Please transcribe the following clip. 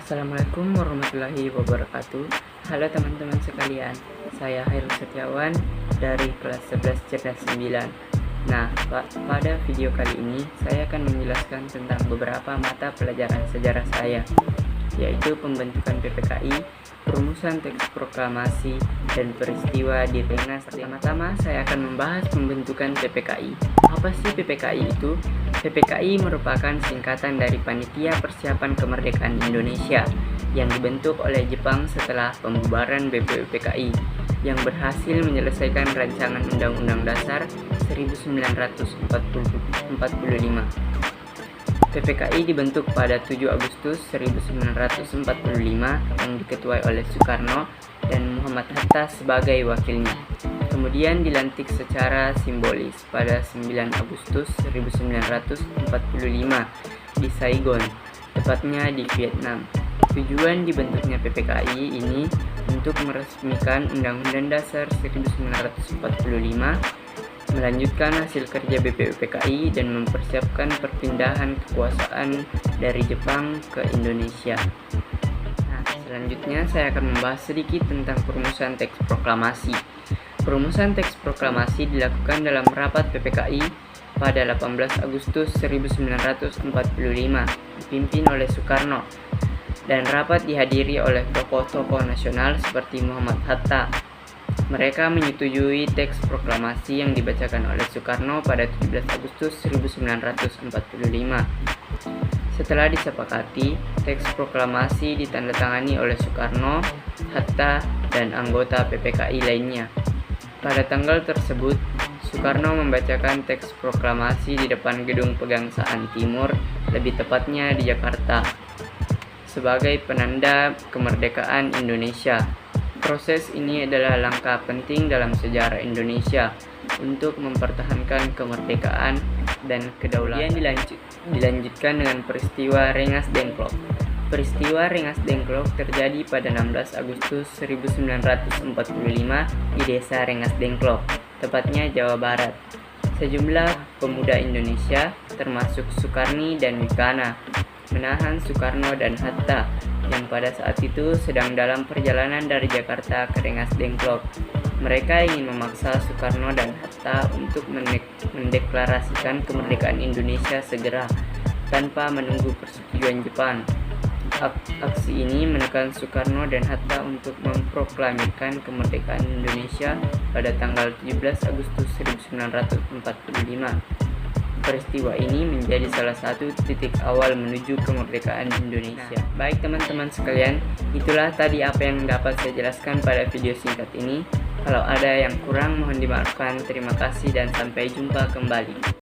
Assalamualaikum warahmatullahi wabarakatuh. Halo teman-teman sekalian, saya Hairul Setiawan dari kelas 11 Cerdas 9. Nah, pada video kali ini saya akan menjelaskan tentang beberapa mata pelajaran sejarah saya, yaitu pembentukan PPKI, perumusan teks proklamasi, dan peristiwa di Rengas. Pertama-tama saya akan membahas pembentukan PPKI. Apa sih PPKI itu? PPKI merupakan singkatan dari Panitia Persiapan Kemerdekaan Indonesia yang dibentuk oleh Jepang setelah pembubaran BPUPKI yang berhasil menyelesaikan rancangan Undang-Undang Dasar 1945. PPKI dibentuk pada 7 Agustus 1945 yang diketuai oleh Soekarno dan Muhammad Hatta sebagai wakilnya. Kemudian dilantik secara simbolis pada 9 Agustus 1945 di Saigon, tepatnya di Vietnam. Tujuan dibentuknya PPKI ini untuk meresmikan Undang-Undang Dasar 1945, melanjutkan hasil kerja BPUPKI dan mempersiapkan perpindahan kekuasaan dari Jepang ke Indonesia. Nah, selanjutnya saya akan membahas sedikit tentang perumusan teks proklamasi. Perumusan teks proklamasi dilakukan dalam rapat PPKI pada 18 Agustus 1945, dipimpin oleh Soekarno, dan rapat dihadiri oleh tokoh-tokoh nasional seperti Muhammad Hatta. Mereka menyetujui teks proklamasi yang dibacakan oleh Soekarno pada 17 Agustus 1945. Setelah disepakati, teks proklamasi ditandatangani oleh Soekarno, Hatta, dan anggota PPKI lainnya. Pada tanggal tersebut, Soekarno membacakan teks proklamasi di depan Gedung Pegangsaan Timur, lebih tepatnya di Jakarta, sebagai penanda kemerdekaan Indonesia. Proses ini adalah langkah penting dalam sejarah Indonesia untuk mempertahankan kemerdekaan dan kedaulatan. Dilanjutkan dengan peristiwa Rengas Dengklok. Peristiwa Rengas Dengklok terjadi pada 16 Agustus 1945 di Desa Rengas Dengklok, tepatnya Jawa Barat. Sejumlah pemuda Indonesia, termasuk Sukarni dan Wikana, menahan Soekarno dan Hatta yang pada saat itu sedang dalam perjalanan dari Jakarta ke Rengas Dengklok. Mereka ingin memaksa Soekarno dan Hatta untuk mendeklarasikan kemerdekaan Indonesia segera tanpa menunggu persetujuan Jepang. Aksi ini menekan Soekarno dan Hatta untuk memproklamirkan kemerdekaan Indonesia pada tanggal 17 Agustus 1945. Peristiwa ini menjadi salah satu titik awal menuju kemerdekaan Indonesia. Baik teman-teman sekalian, itulah tadi apa yang dapat saya jelaskan pada video singkat ini. Kalau ada yang kurang mohon dimaafkan. Terima kasih dan sampai jumpa kembali.